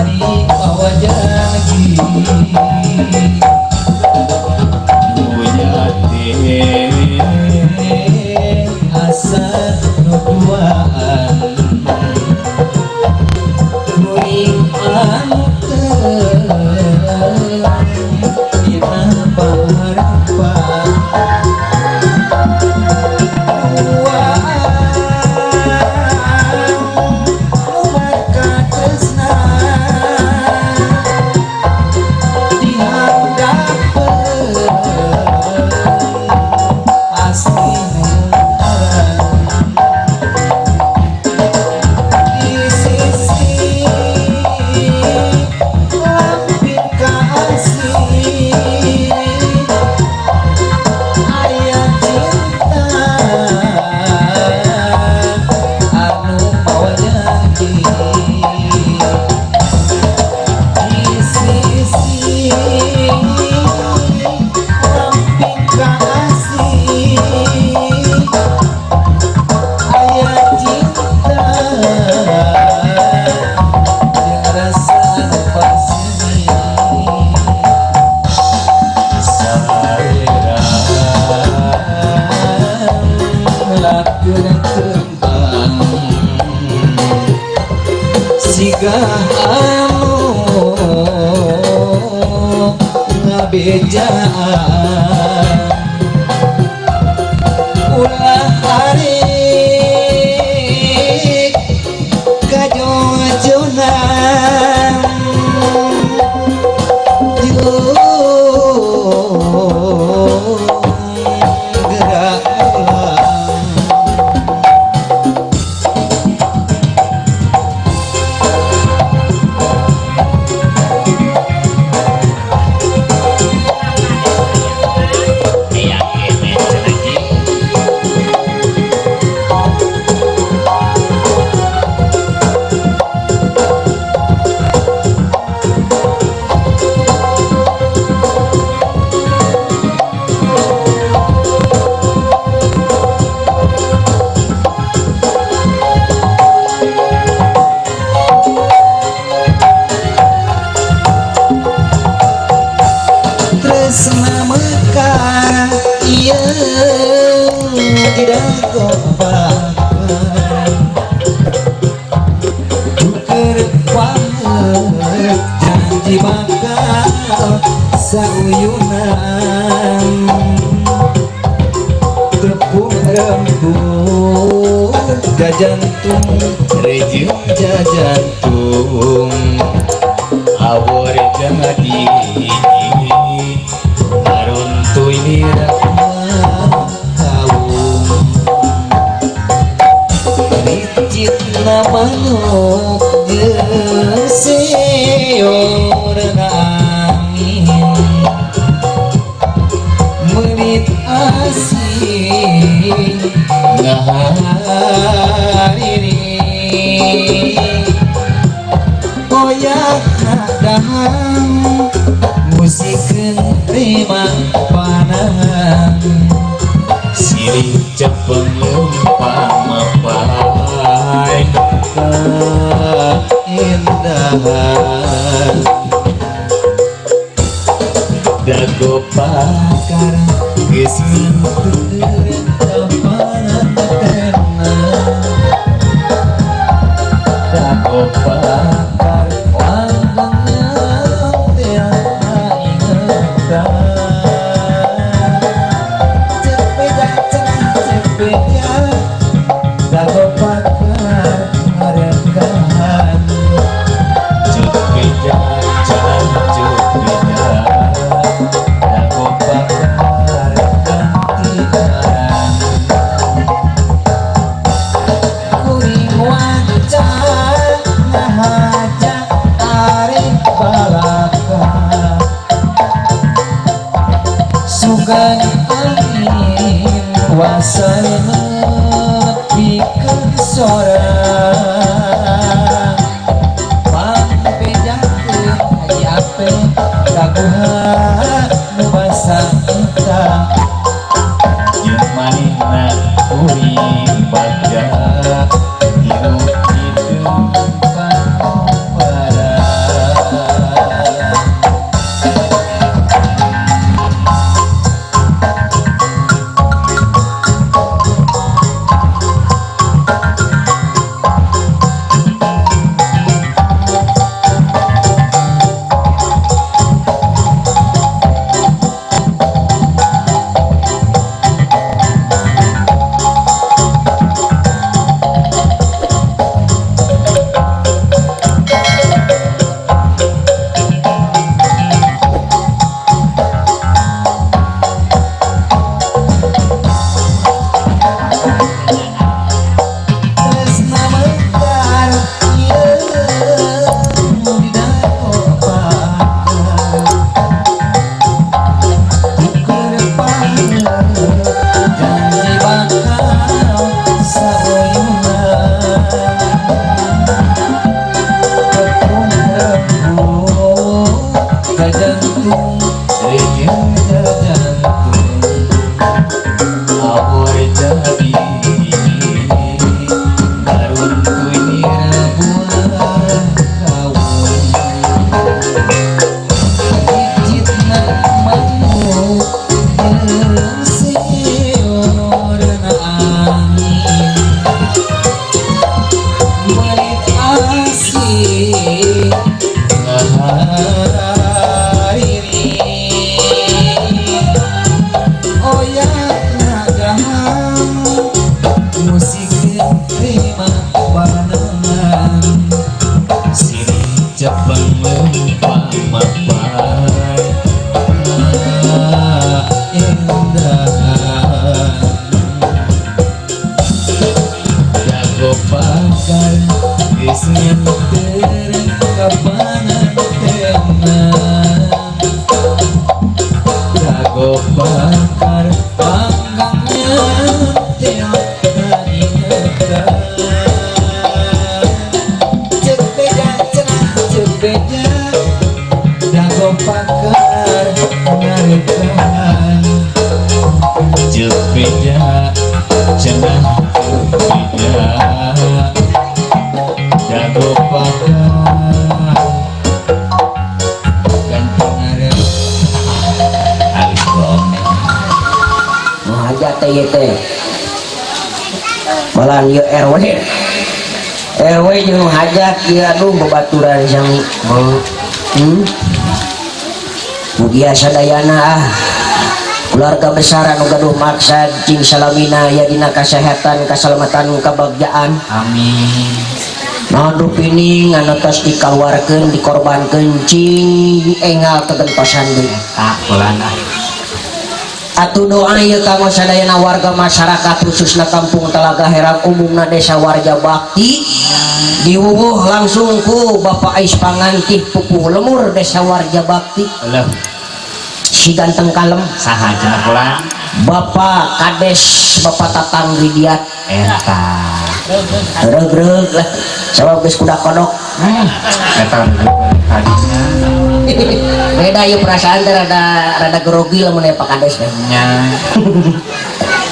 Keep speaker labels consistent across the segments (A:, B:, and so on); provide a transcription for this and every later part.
A: hari pawajagi asa nuduaan kuring anteng dina paharapan siga anu ngabejaan ulah hari kajojonan gerak ulang tresna mekar ieu tidak gopakan tuker pamit janji bakal sauyunan tepung rempung jajantung rejim jajantung awor jadi aruntuy nirama kaum licit manuk geseor angin melit asin ngaharini koyak dahang musikeun tema panang sirih cepeng lempang mapai keindahan dago pakar geus ngentureun kapangantenna dago pakar sugan angin wasan nepikeun sorang pampejakeun hayape kaguha nu basa entah jeung manehna kuring bagja hirup hidup pangobara jadi karun kunyir bulan kawin hijitna manuk jeung siorna angin balik asih ngahariri oyakna gahang musik terima panangan sini cepeng lempang mapai indahan jago pakar geus nganterin kapangan tenang jago bakar panggangnya tiap hari ngekan cek beja cenah cek beja jago bakar ngarekan cek beja cenah cek beja jago bakar ganteng arep album
B: hajat teh malah ieu RW jeung hajat ieu aduh babaturan sami mugia sadayana keluarga besar anu gaduh maksad cing salamina ya dina kasehatan kasalamatan kabagjaan
A: amin
B: naon pining anu tos dikaluarkeun dikorbankeun cing enggal kegentosan deui
A: kulana
B: atuh doa ieu kanggo sadayana warga masyarakat khususna kampung Talaga Herang umumna desa Warja Bakti diwuwuh langsung ku Bapak Ais Pangantih Pupuh Lemur desa Warja Bakti
A: leuh
B: si ganteng kalem
A: saha cenah kula
B: Bapak Kades Bapak Tatang Widiat
A: eta
B: reug lah sabab geus kuda kodok
A: eta tadinya
B: beda ya perasaan teh rada grogi lamun aya Pak Kades teh
A: nya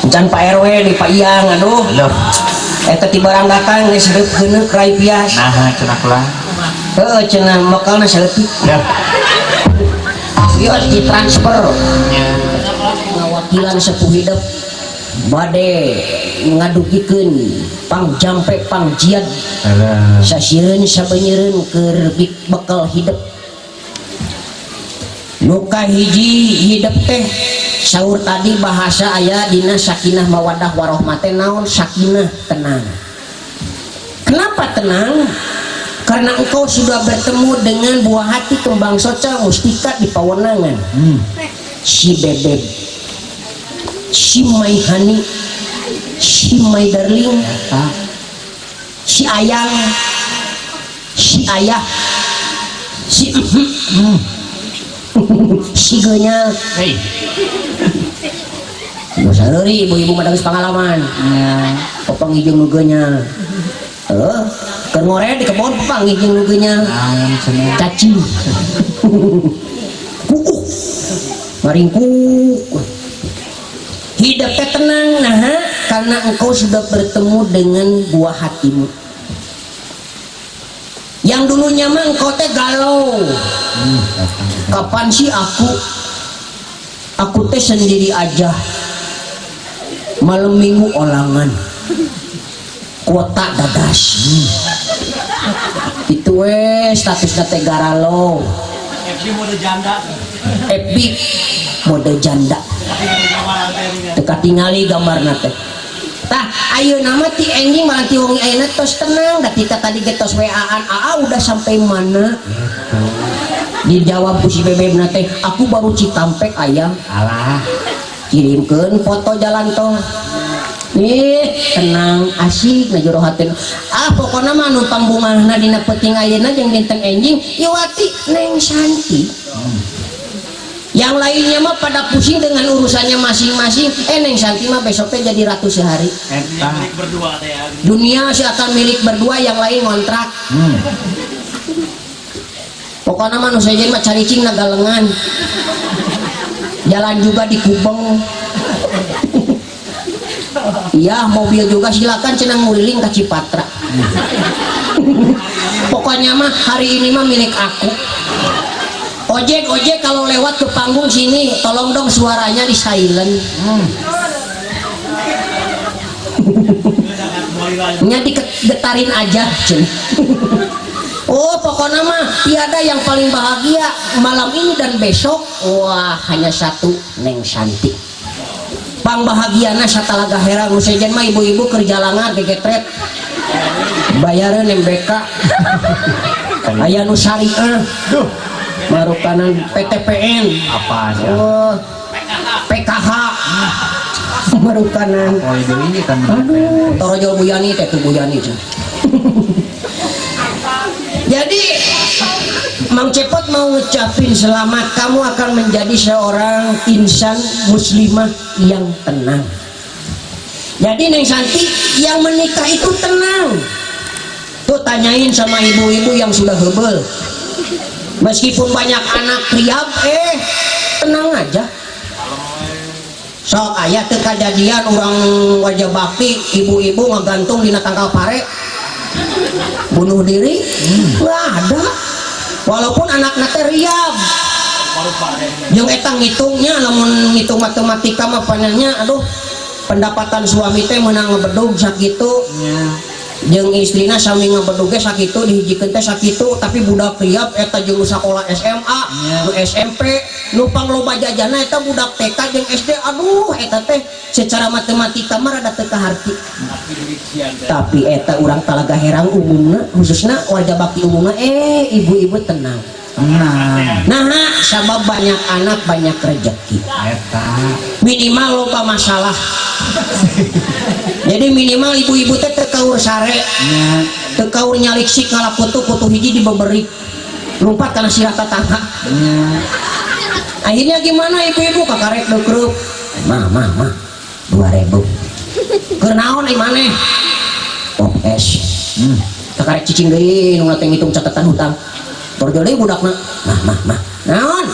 B: encan Pak RW di Pak Iyang aduh
A: leuh
B: eta ti barang datang geus reup geuneuk rai pias
A: nah cenah kula
B: heuh cenah mokalna saleutik
A: leuh
B: ieu ditransfer
A: nya
B: ngawakilan sepuh hidup bade ngadugikeun pangjampe pangjiad sasieun sabeunyeun keur bekal hidup nuka hiji hidup teh saur tadi bahasa aya dina sakinah mawaddah warohmah teh naon sakinah tenang kenapa tenang karena engkau sudah bertemu dengan buah hati kembang soca mustika di pawenangan si bebek si my honey si my darling si ayang si ayah si si genya
A: hei
B: dosa deui ibu-ibu mah geus pengalaman popang hijau nugenya keur ngore di kebon popang hijau nugenya cacing kuuk maringkuk hidup teh tenang nah karena engkau sudah bertemu dengan buah hatimu yang dulunya mah engkau teh galau kapan sih aku teh sendiri aja malam minggu olangan kuota dadas itu statusnya teh garalo
C: FB mode janda
B: teka tingali gambarna teh tah ayeuna mah ti enjing malah ti wong ayeuna tos tenang da kita tadi getos WA-an udah sampai mana dijawab ku si bebebna teh aku baru Cikampek ayam
A: alah
B: kirimkeun foto jalan tol nih tenang asik na jero hateun pokona mah nu pambungahna dina peuting ayeuna jeung dinten enjing Iwati Neng Santi yang lainnya mah pada pusing dengan urusannya masing-masing Neng Santi mah besoknya jadi ratu sehari
C: milik berdua teh ya.
B: dunia sih akan milik berdua yang lain ngontrak pokoknya mah nu sejen mah caricing na galengan jalan juga di Kubeng Iya, mobil juga silakan cenang nguriling ke Cipatra. Pokoknya mah hari ini mah milik aku. Ojek kalau lewat ke panggung sini tolong dong suaranya di silent. Nya digetarin aja cen. Oh pokoknya mah tiada yang paling bahagia malam ini dan besok. Wah hanya satu, Neng Santi. Pang bahagiana satalaga herang sejen mah ibu-ibu kerja langar gegetret bayaran MBK aya nu syariah marukanan PTPN
A: apa aja?
B: oh PKH marukanan
A: Oh ini kan
B: aduh torojol buyani teh tuh buyani jadi Mang Cepot mau ngucapin selamat, kamu akan menjadi seorang insan muslimah yang tenang. Jadi Neng Santi yang menikah itu tenang. Tuh tanyain sama ibu-ibu yang sudah hebel. Meskipun banyak anak riab, tenang aja. Sok aya teu kajadian orang wajah bakti ibu-ibu ngegantung dina tangkal pare. Bunuh diri? Nggak ada. Walaupun anak nate riab yang etang ngitungnya namun ngitung matematika mah panjangnya aduh pendapatan suami teh menang ngebedug sakitu jeung istrina sami ngebedug ge sakitu dihijikeun teh sakitu tapi budak riab eta jeung sakola SMA nu SMP nu pangloba jajana eta budak TK jeung SD aduh eta teh secara matematika mah rada teu kaharti tapi eta urang talaga herang umumna khususna wajah bakti umumna ibu-ibu tenang nah sabab banyak anak banyak rezeki
A: eta
B: minimal loba masalah jadi minimal ibu-ibu teh teu kaur sare teu kaur nyaliksik ngalaputu hiji dibeberi lompat kana sirah tatangga akhirnya gimana ibu-ibu kakarek deukreup mah 2000 keur naon ai maneh pop es kakarek cicing deui nu ngateng ngitung catatan hutang torjo deui budakna mah naon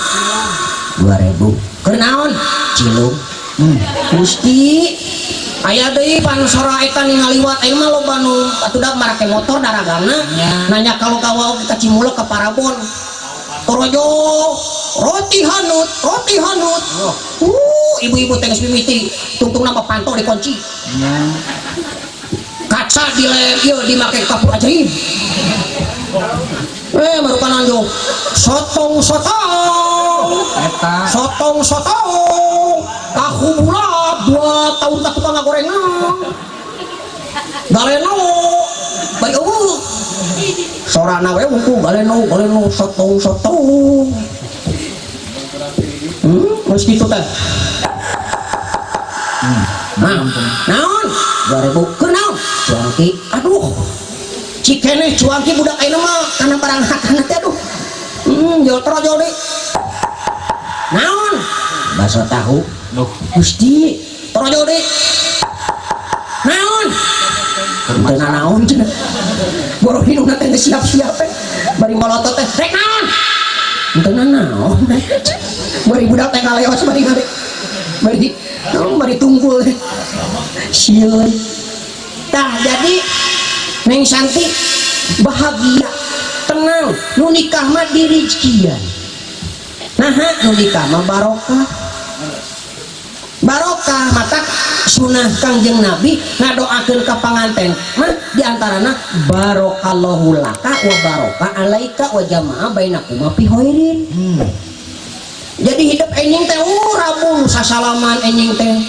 B: 2000 keur naon cilung Gusti aya deui pan sora eta ningaliwat ayeuna mah loba nu atuh marake motor daragana nanya kalau kawa ka Cimuleuh ka Parabon torojo roti hanut ibu-ibu teh geus mimiti tungtung nama pantau dikunci kaca dilem ieu dimake kapur ajaib marukan anjo sotong tahu bulat 2 tahun tak tukang ngagorengna galeno baik sorana we wungku galeno sotong geus kitu teh naon 2000 keur naon cuangki aduh cikeneh cuangki budak ayeuna mah kana barang hakana teh aduh jol deui naon bakso tahu Gusti trojo deui naon teu naon cenah boro hinungna teh siap-siap teh bari molotot teh rek naon teu naon bari budak teh ngaleos bari tunggul sieun tah jadi Neng Santi bahagia tenang nu nikah mah dirizkian nah nu nikah mah barokah mata sunah Kangjeng Nabi ngadoakeun ka panganten mah diantarana barokallahu laka wa barokah alaika wa jamaah bainakuma fi khairin jadi hidup enjing teh rabung sasalaman enjing teh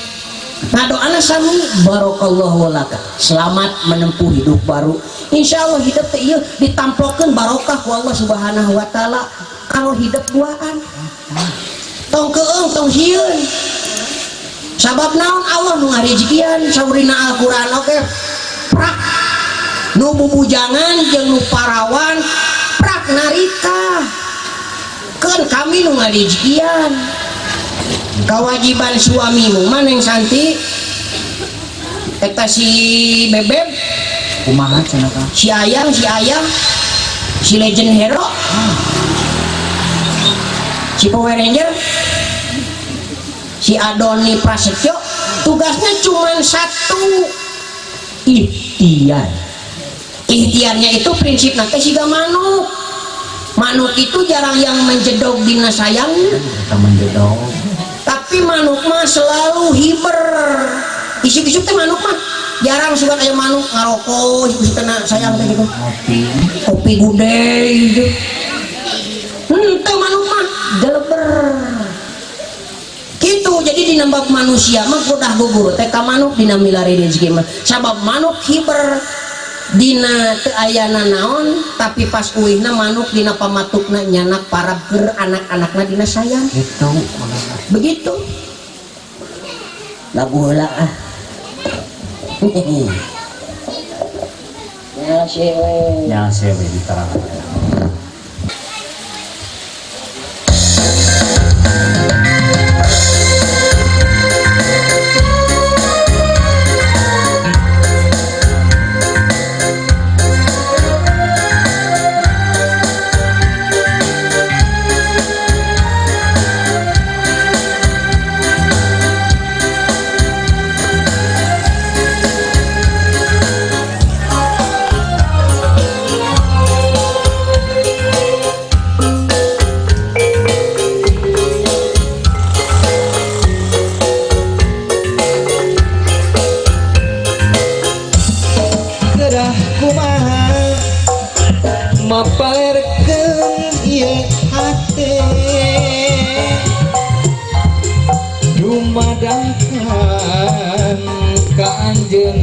B: ngadoana sami barokallahu laka selamat menempuh hidup baru insyaallah hidup teh ieu ditamplokeun barokah ku Allah Subhanahu wa taala kalau hidup duaan tong keung tong sieun sabab naon Allah nu ngarejekian saurina Al-Qur'an oke prak nu bubujangan jeung nu parawan prak narika keun kami nu ngarejekian kewajiban suamimu mah Neng Santi eta si bebeb
A: kumaha cenah ka
B: si ayang si legend hero si Power Ranger si Adoni Prasetyo tugasnya cuma satu, ikhtiar. Ikhtiarnya itu prinsip nanti siga manuk. Manuk itu jarang yang menjedog dina sayangnya,
A: Kita menjedok.
B: tapi manuk mah selalu hiber. Isuk-isuk teh manuk mah jarang suka kayak manuk ngarokok, isuk-isuk kena sayang teh gitu.
A: Ngopi.
B: Kopi gudeg gitu. Teu manuk mah jeleber. Gitu, jadi di nembak manusia mah udah gugur teh ka manuk dina milari rezeki mah. Sabab manuk hiber dina teu ayana naon, tapi pas uihna manuk dina pamatukna nyanak parab keur anak-anakna dina sayang.
A: Itu.
B: Begitu. Lagu heula ah. Ya sih.
A: Yang sewe diterangkan.
D: Gerah kumaha mapalerkeun ieu hate dumadangkeun ka anjeun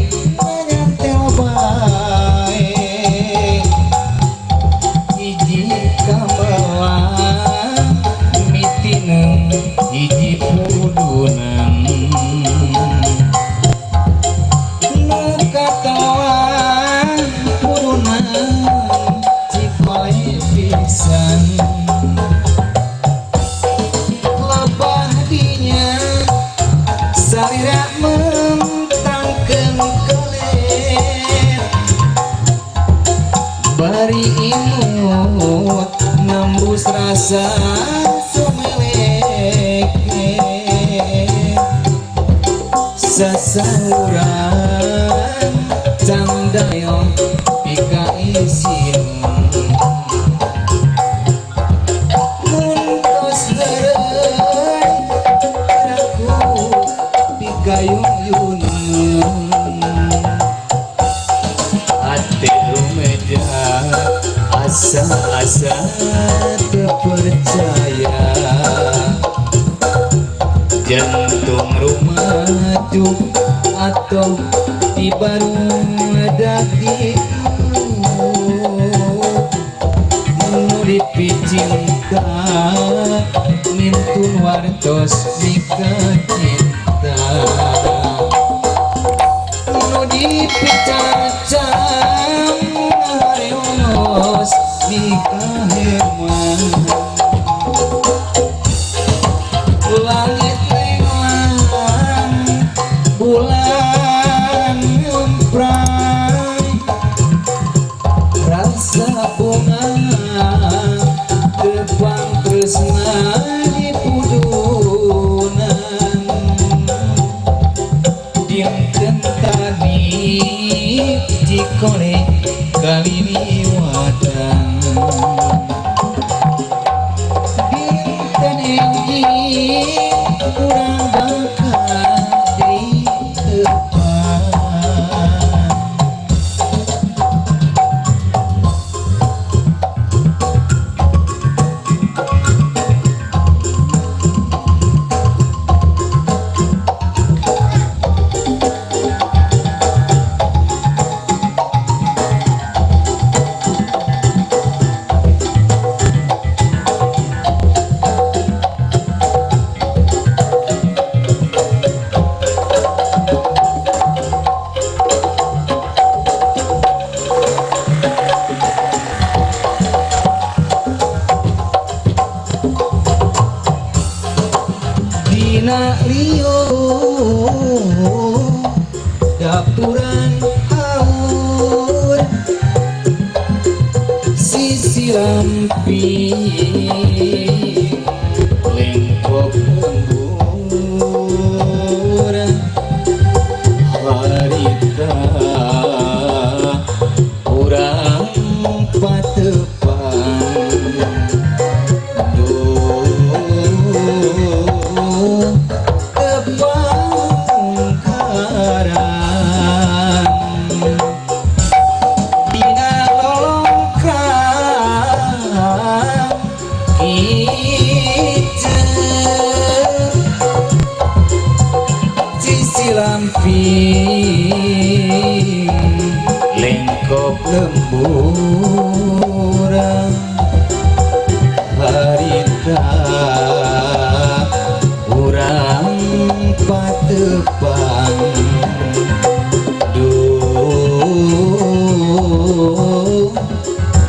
D: nyantel bae hiji kamelang mitinem hiji pudunan katawa purunan cikoe pisan lebah dinya sarira mentangkeun kelet bari imut nembus rasa sumelek sasahuran candayo pika isin muntos heureun aku pigayun ate rumeja asa-asa terpercaya jantung rumaju atau di baru daging nulipi cinta mintun wartos mika cinta nulipi cacam hareos mika herman langit lewang bulan emprang rasa bunga depan tresna di pudunan dinten tadi cikole kalini wadang dinten enjing kurang bakal di depan lengkop lemburan harita urang patepang duh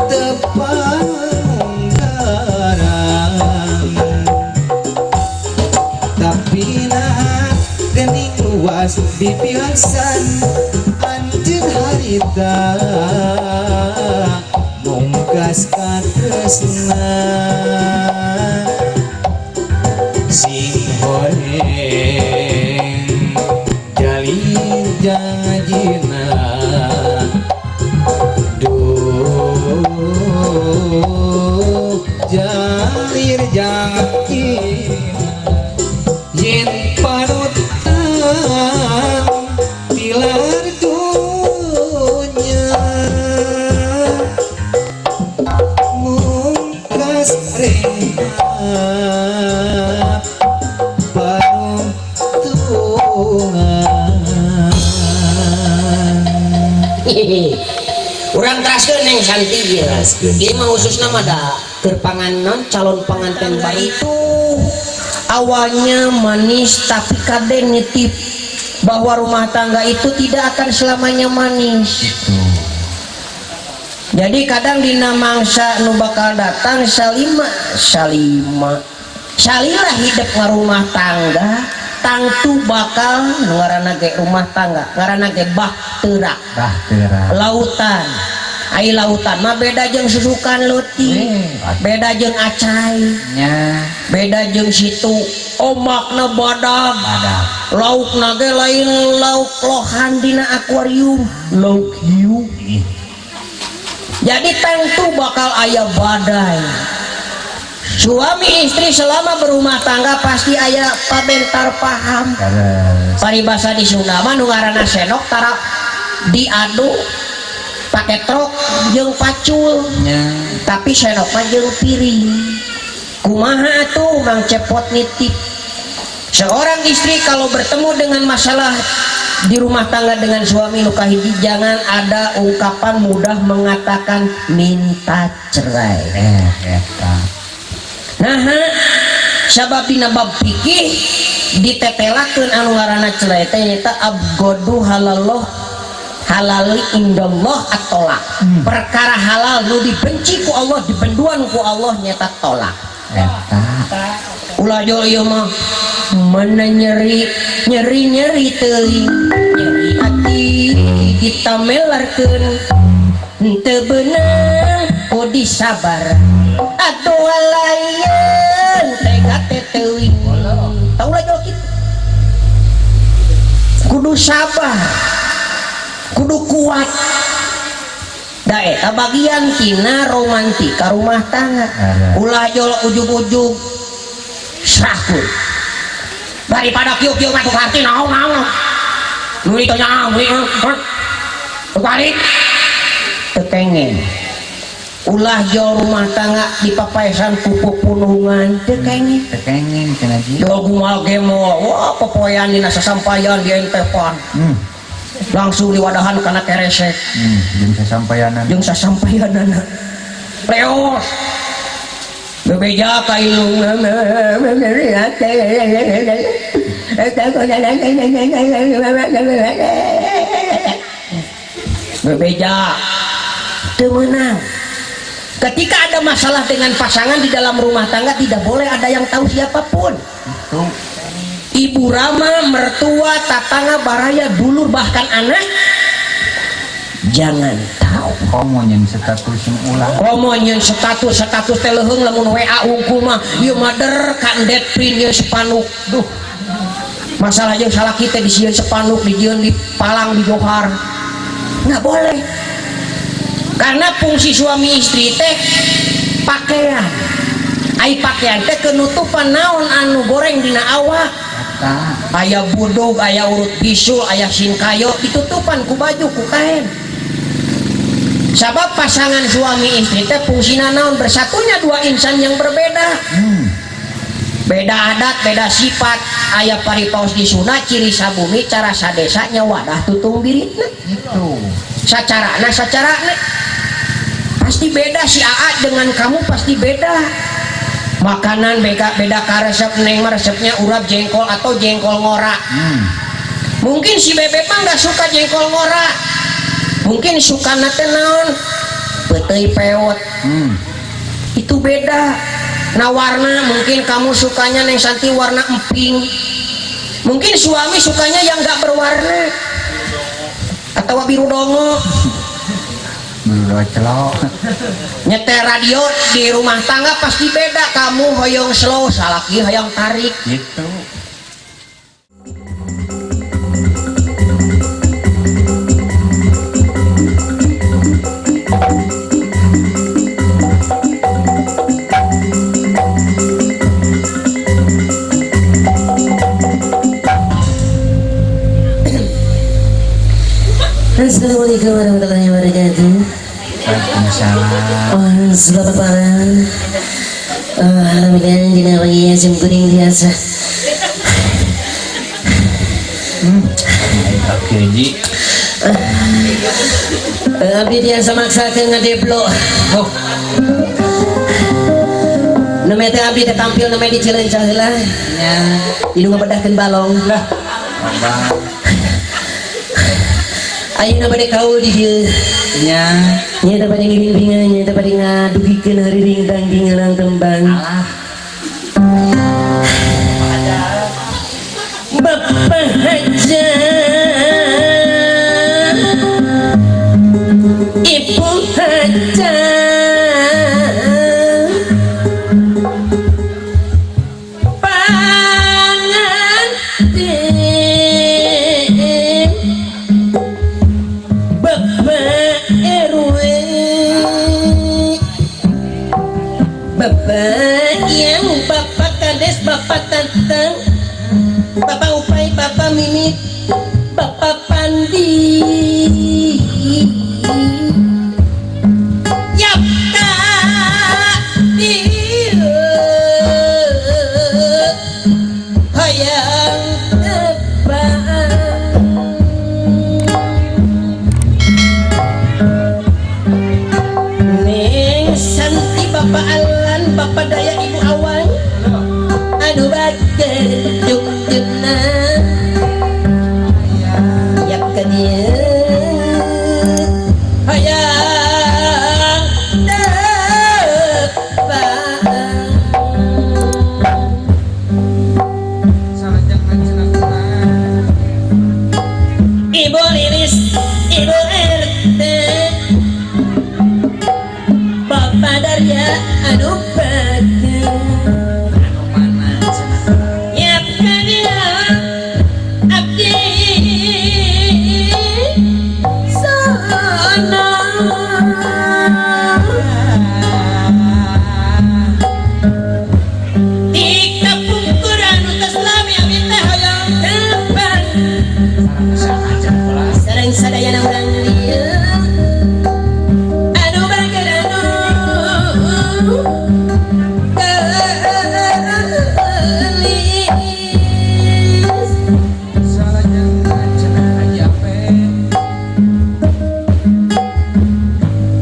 D: tepang garang tapi nah gening luas bibiasan anjeun harita mungkas ka tresna sing horeng jalin janjina duh jalir janjina yen panutan pilar dunya mungkas rengat
B: Urang teraskeun neng santi ya.
D: Teraskeun.
B: Ieu mah khususna mah da keur panganan calon pengantin baru itu awalnya manis tapi kadang nitip bahwa rumah tangga itu tidak akan selamanya manis. Jadi kadang dina mangsa nu bakal datang salilah hidup ngarumah tangga tangtu bakal ngaranna ge rumah tangga ngaranna ge bahtera lautan ai lautan mah beda jeung susukan leutik beda jeung acai beda jeung situ omakna badag laukna ge lain lauk lohan dina akuarium lauk hiu jadi tangtu bakal aya badai. Suami istri selama berumah tangga pasti aya pabentar paham. Paribasa di Sunda mah nu ngaranna senok tara diadu pake trok jeung pacul. Tapi senok mah jeung piring. Kumaha atuh Mang Cepot nitip. Seorang istri kalau bertemu dengan masalah di rumah tangga dengan suami luka hiji jangan ada ungkapan mudah mengatakan minta cerai. Nah, sabab dina bab fikih ditetelakeun anu ngaranna cerai teh nyata abgodu halallah halali indallah at-tolak. Perkara halal nu dibenci ku Allah dibenduan ku Allah nyata tolak. Ulah jo ieu mah mana nyeri teuing nyeri hati kita melarkeun teu beunang kudu sabar atuh layan tega teh teuing tau lah jo kitu kudu sabar kudu kuat da eta bagian tina romantika rumah tangga ulah jo ujug-ujug sahur daripada kieu-kieu mah tukar ti naon nu itu nya balik tekengen ulah jual rumah tangga di papaesan pupuk punungan tekengen cenah ji jual gumal gemo wah popoyan dina sasampayan di entepan langsung diwadahan kana keresek jeung sasampayanana leos bebeja ka ilungna bebeja teu meunang. Ketika ada masalah dengan pasangan di dalam rumah tangga tidak boleh ada yang tahu siapapun. Ibu rama, mertua, tatangga, baraya, dulur bahkan anak jangan tahu.
A: Komonyen status ulah.
B: Komonyen status teh leuheung lamun WA unggul mah ieu mader kandet pin ieu sepanuk. Duh. Masalah jeung salah kita disieun sepanuk, dijieun di palang, di johar. Nggak boleh. Karena fungsi suami istri teh pakaian. Ai pakaian teh kenutupan naon anu goreng dina awak. Aya budug, aya urut bisul, aya sinkayo ditutupan ku baju ku kain. Sabab pasangan suami istri teh fungsina naon bersatunya dua insan yang berbeda. beda adat beda sifat aya paripaos di Sunda ciri sabumi cara sadesanya wadah tutung biritna
A: Itu.
B: sacarana pasti beda si Aat dengan kamu pasti beda makanan beda ka resep neng mah resepnya urap jengkol atau jengkol ngora mungkin si bebek mah nggak suka jengkol ngora mungkin suka nate naon peteuy pewot itu beda. Nah warna mungkin kamu sukanya neng Santi warna emping mungkin suami sukanya yang gak berwarna atau biru dongo
A: Biru celok.
B: nyetel radio di rumah tangga pasti beda kamu hoyong slow salaki hoyong tarik
A: Gitu.
E: Assalamualaikum warahmatullahi wabarakatuh.
A: Waalaikumsalam.
E: Selamat malam. Alhamdulillah dina pagi jam kuring biasa.
A: Oke ji.
E: Abdi biasa maksakeun ngadeblok.
A: Oh.
E: Namanya teh abdi teh tampil namanya di Cileunca heula.
A: Ya.
E: Di nu ngabedahkeun balong.
A: Lah. Abang.
E: Ayeuna bade kaul di dieu.
A: Ya.
E: Nya teh bade ngiring-ngiringan, nya teh bade ngadugikeun hariring dangding ngeurang kembang. Bapak Haja, Ibu Haja, Bapak RW, Bapak yang Bapak Kades, Bapak Tantang, Bapak Upai, Bapak Mimit, Bapak Pandi, Yap Kadi, Hayang Tebang, Neng Santi, Bapak Alan, Bapak Daya, Ibu Awan, aduh bager juk jena yak kadia hayang tebang Ibu Lilis, Ibu RT, Bapak Darya, aduh bager Yap kadia abdi sana di kapungkuran utas lami abdi teh hoyong tebang sareng sadayana urang dieu anu bager anu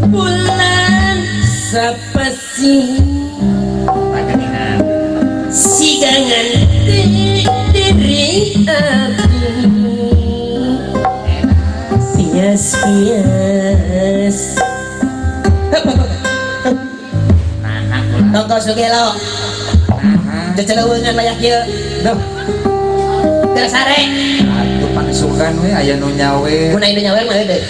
E: bulan sapasi sigangan diri abdi pias-pias tongko sugelo jeceleweungan layak ieu
A: Duh.
E: geus sare
A: Atuh pangsukan we aya nu nyawe.
E: mun aya nu nyawer mah deui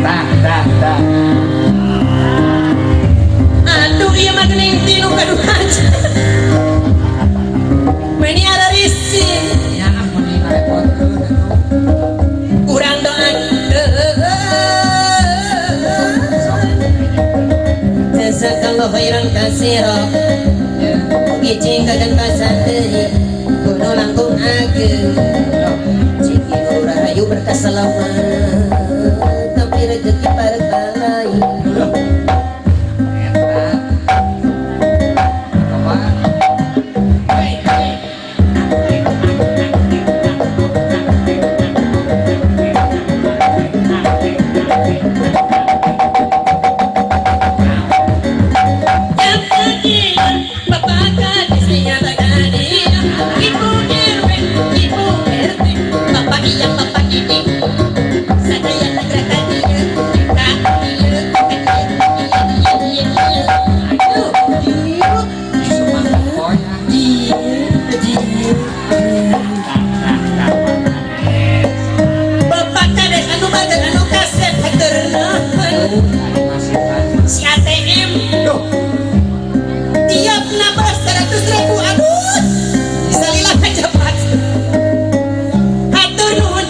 A: Dah.
E: aduh ieu mah geuning tinu kaduha meni ada risi
A: Ya ampun ini repotkeun.
E: urang doakeun jazakallahu khairan katsira Ijing kagan pasanteri kuno langkung ageung ciki rahayu berkah selamat tapi rezeki para kalai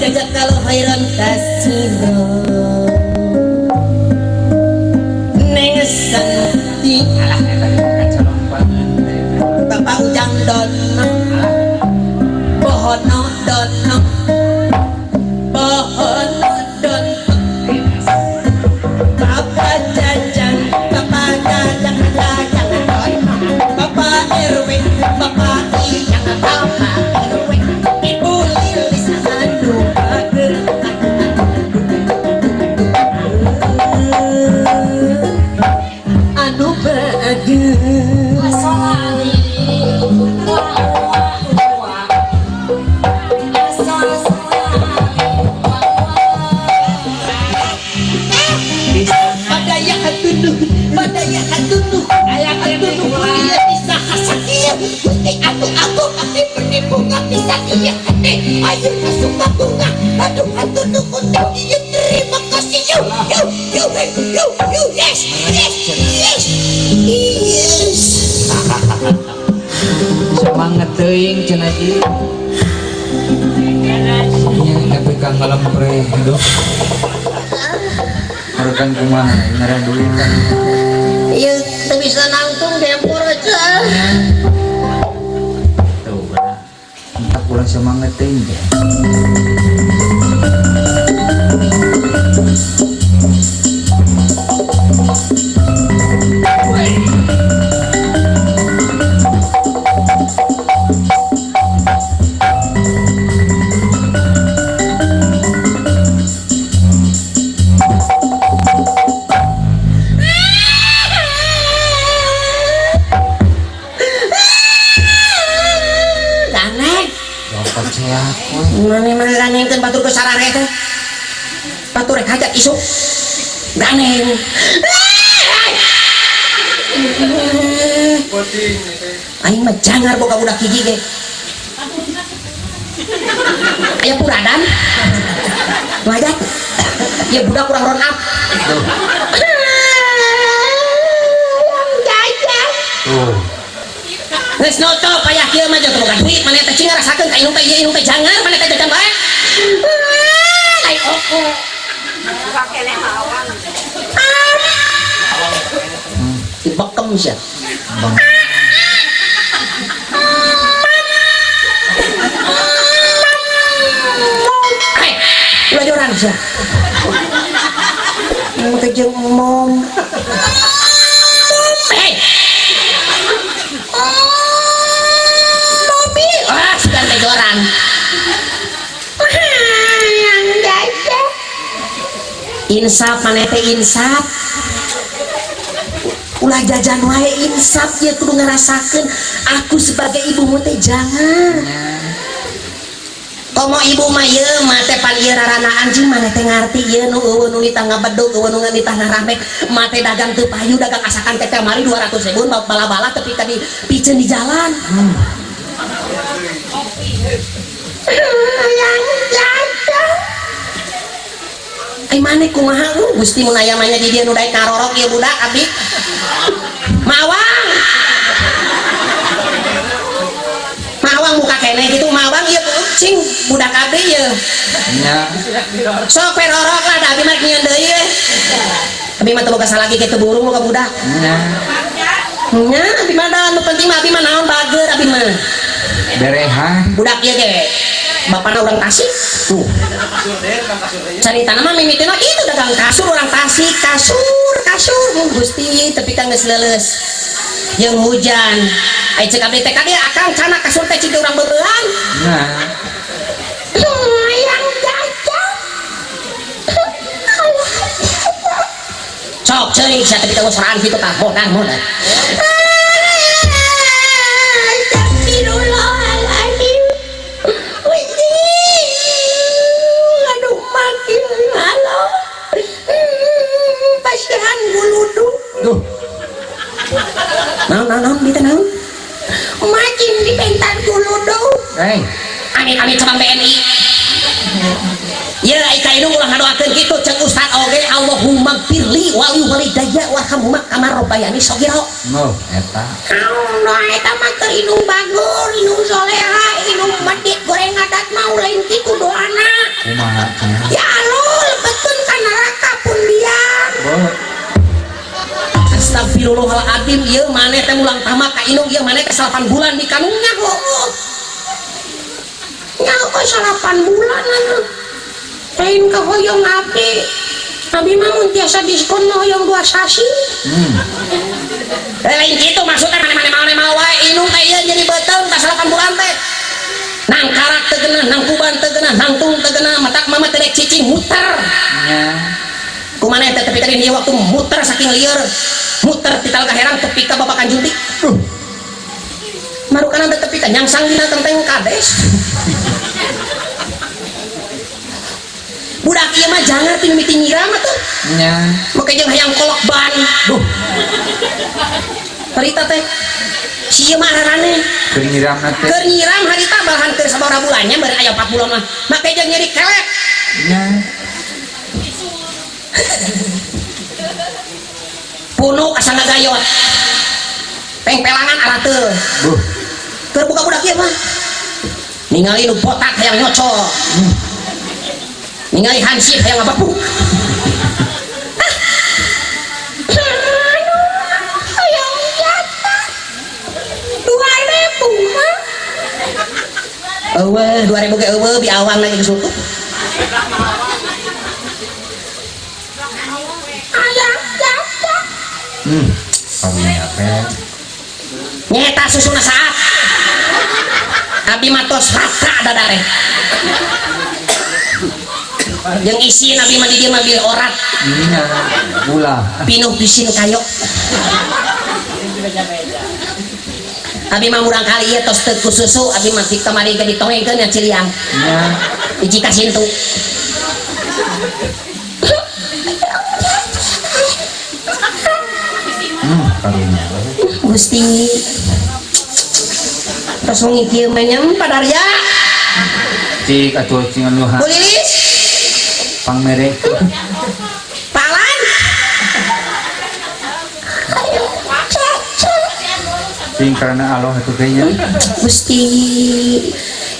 E: jajak kalau khairan kasiro neng santi
A: Alah eta kacolong banget.
E: Bapak Ujang dono Bohono dono Bohono dono Bapak Jajang Bapak Jajang Jajang dono Bapak RW Bapak Ijang Bapak RW Ibu Lilis aduh bager anu bager Badaya hatunuh, badaya hatunuh, ayah hatunuh, dia bisa hasakia, gusti aku pasti penipu nggak bisa dia hati, ayo masuk ke bunga, aduh hatunuh untuk dia terima kasih you, yes,
A: Semangat teuing cenah ieu. Nya tapi kang ngalam pre hidup. Rekan kumaha ngaran duit kan.
E: iya, tak bisa nangtung dempor aja.
A: Tuh benar. Entah kurang semangat teuing teh.
E: Ganeng,
A: Dapat saya.
E: mana ganengkeun batur ke sarare teh. Batur rek hajat isuk. Ganeng. Aing mah jangar boga budak hiji ge. Aya puradan. Ngajak. Ya budak kurang ron up. Yang jajan.
A: Tuh.
E: Geus nutup aya kieu mah jeung boga duit maneh teh cing ngarasakeun ka inung teh ieu inung teh jangar maneh teh jajan bae. Lain oke. Dibekem sia.
A: Bang.
E: Ulah joran sia. Yang teh jeung mom. Hei. Mobil. Ah, sudah teh joran. Yang jajan. Insaf maneh teh insaf. Ulah jajan wae insaf ya kudu ngarasakeun aku sebagai ibu teh jangan. Komo ibu mah ye mate pan ieu rarana anjing maneh teh ngarti ye nu eueuh nu di tangga bedug eueuh nu di tanah rame mate dagang teu payu dagang asakan teh mari 200.000 bala-bala tapi tadi piceun di jalan. Yang jajan. Ai maneh kumaha Gusti mun aya mah nya di dieu nu daek karorok ieu budak abdi. Mawang. Mawang muka kene gitu mawang ieu cing budak abdi ieu.
A: Nya.
E: Sok perorok lah da abdi mah nyieun deui ye. Abdi mah teu boga salagi kitu burung boga budak.
A: Nya.
E: Nya abdi mah da nu penting mah abdi mah naon bager abdi mah.
A: Berehan.
E: Budak ieu ge bapana urang Tasik. Tuh. Carita nama mimitinya itu dagang kasur orang Tasik kasur Gusti tapi kan geus leuleus jeung hujan ai cek abdi teh kade akang cana kasur teh cing urang beureang
A: Nah.
E: yang jajan sok ceuing sia tapi teu soraan kitu tah modan pasihan guludu.
A: Duh.
E: Naon kita naon? Macin di bentar guludu.
A: Hei.
E: Amit cabang BNI. Ya, ika indung ulah ngadoakeun kitu ceuk Ustad oge Allahumma firli wali walidayya warhamhuma kama rabbayani shaghira.
A: Oh, eta.
E: Allah eta mah keur inung bagur, inung soleha, inung medit goreng adat mau lain kitu doana.
A: Kumaha cenah?
E: Ya Allah, lebetkeun ka neraka pun biang.
A: Boleh.
E: Astagfirullahaladzim, ieu maneh teh mulang tamak ka inung, ieu maneh teh 8 bulan di kanungnya kok. Nya kok 8 bulan anu. Lain ka hoyong abdi. Abi mah mun tiasa diskon mah hoyong 2 sasi. Lain kitu maksudna maneh-maneh mau wae inung teh ieu jadi beuteung ka 8 bulan teh. Nang karak teu geunah, nang kuban teu geunah, nang tung teu geunah, matak mama teh rek cicing muter.
A: Nya.
E: Kumaneh teh tepi tadi ieu waktu muter saking lieur. Muter ti talga herang tepi ka babakan juntik. Marukanan teh tepi ka nyangsang dina tenteng kades. Budak ieu mah jangan ti mimiti nyiram atuh.
A: Nya.
E: Make jeung hayang kolok ban. Duh. Harita teh si ieu mah ararane.
A: Keur nyiramna teh.
E: Keur nyiram harita balahan keur sabaraha bulannya bari aya 4 bulan mah. Make jeung nyeri kelek.
A: Nya.
E: Punuh asa ngagayot. Pengpelangan arateul.
A: Buh.
E: Keur buka budak ieu mah. Ningali nu botak hayang nyocol. Ningali hansip hayang ngabapuk. Hayang jatah 2000 mah. Eueuh 2000 ge eueuh bi awang lagi kesukup. Hayang jatah.
A: Karunya teh.
E: Nyeta susuna saat. Abi matos rata dadare. Yang isi nabi mah di dieu mah bil orat.
A: Nya. Gula.
E: Pinuh pisin kayo. Abi mah murang kali ieu tos teu ku susu, abi mah di kamari ge ditongengkeun nya ciliang.
A: Nya.
E: Hiji ka sintu.
A: Karunya.
E: Gusti. Tos ngiki mah nyem padarya.
A: Cik atuh cing anu
E: Bu Lilis,
A: pangmerek.
E: palan.
A: Cing karena Allah atuh teh nya.
E: Gusti,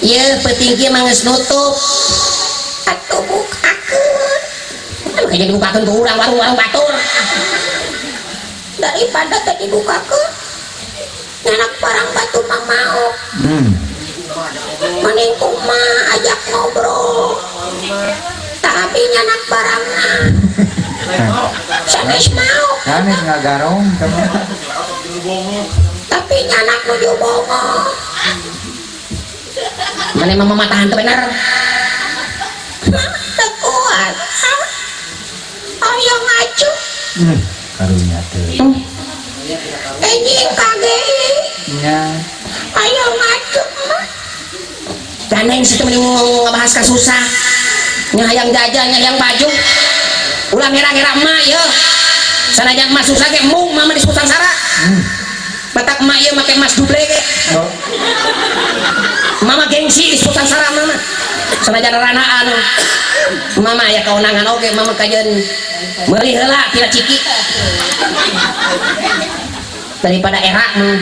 E: ieu peuting kieu mah geus nutup. Atuh bukakeun. Anu kayak dibukakeun ku urang warung-warung batur. Daripada teh dibukakeun. Nyanak barang batu mah mau. Mending kumaha ajak ngobrol. Tapi nyanak barangna. Sanes mau.
A: Sanes ngagarong teman.
E: Tapi nyanak nuju bongo. Mana mama matahan tuh bener. Tekuat. Ayo ngaju.
A: Karunya teh.
E: Enjing KGI.
A: Nya.
E: Ayo ngaju mah. Gandeng situ mending ngebahas ka susah. Nya hayang jajan, nya hayang baju. Ulah ngira-ngira emak ya. Sanajan emak susah ge mung mama di Sangsara. Batak emak ieu make emas duble ge. Mama gengsi di Sangsara mama. Sanajan ranaan. Mama aya kaunangan oge mama kajeun meuli heula tina ciki. Daripada era mah.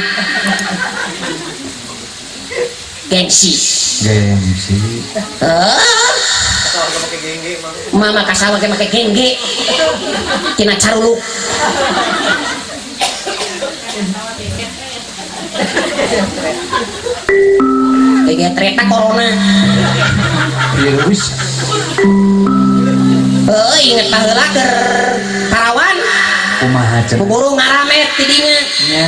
E: Gengsi.
A: Gengsi.
E: Mama kasawa ge make gengge. Tina caruluk. Gengge ternyata corona.
A: Virus.
E: Inget baheula keur Parawan.
A: Kumaha cenah?
E: Buburu ngaramet di dinya.
A: Nya.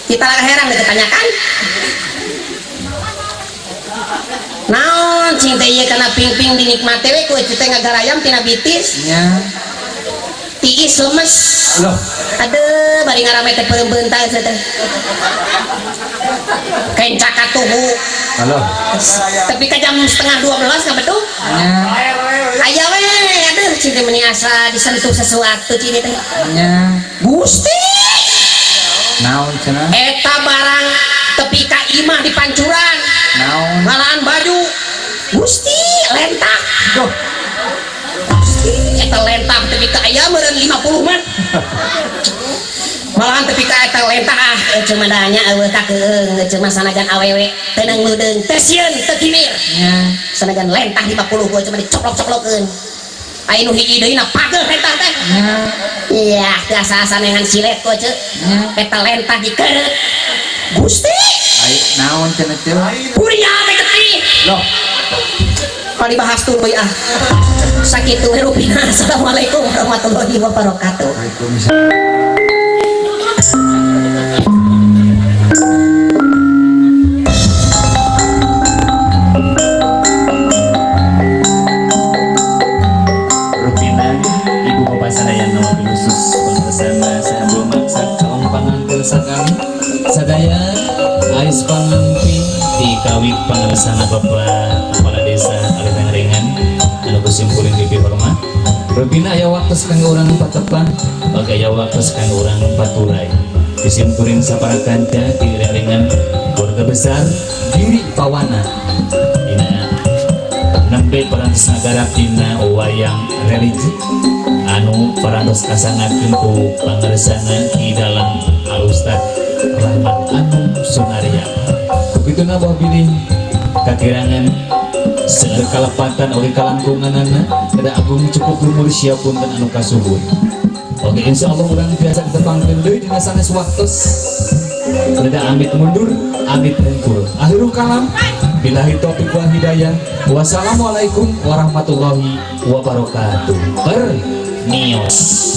E: Kita lagi herang ditanyakan. Naon cing teh ieu kana ping-ping dinikmati we ku teh ngagarayam tina bitis.
A: Nya.
E: Tiis lemes.
A: Loh.
E: Aduh bari ngaramet teh peureum-peuntal teh. Kencak atuhu.
A: Halo.
E: Tapi ka jam 11:30 ngabedug.
A: Nya.
E: Aya we aduh cing teh meuni asa disentuh sesuatu cing teh.
A: Nya.
E: Gusti.
A: Naon cenah?
E: Eta barang tepi ka imah di pancuran.
A: Naon?
E: Malahan baju Gusti lentak.
A: Duh.
E: Gusti eta lentak tapi ka aya meureun 50 mah malahan tapi ka eta lentah cuma danya eueuh ka keung cuma sanajan awewe tenang ludeung teu sieun teu kimir sanajan lentah 50 gua cuma dicoplok-coplokeun aya nu hiji deui na pageuh lentah teh iya biasa sanehan silet ku ceuk eta lentah dikeureup Gusti
A: Ayo naon cenah teh?
E: kuria teh getih
A: Loh,
E: kalau dibahas tuh ah sakitu we rupina. Assalamualaikum warahmatullahi wabarakatuh.
A: Waalaikumsalam.
C: Rupina ibu bapak sadaya nu khusus pengersana sambil maksa kaum pangantil sakali sadaya ais pangantin di kawit pengersana bapak kepala desa Alih Ringan anu kusimpuling di hormat. Rupina aya waktu kanggo urang patepan bagi aya waktu kanggo urang paturai disimpuling sapara kanca di Ringan keluarga besar Diri Pawana dina nembe parantos nagara dina wayang religi anu parantos kasangakeun ku pangaresana di dalam Alustad Rahmat Anu Sunaria. Begituna boh bilih kakirangan seger kalepatan oleh kalangkunganana kada agung cukup umur siapun dan anu kasuhun. Oke, insya Allah urang biasa ditepangkeun deui dina sanes waktos. Rada amit mundur, amit mungkur. Akhirul kalam, billahi taufiq wal hidayah. Wassalamualaikum warahmatullahi wabarakatuh. Nios.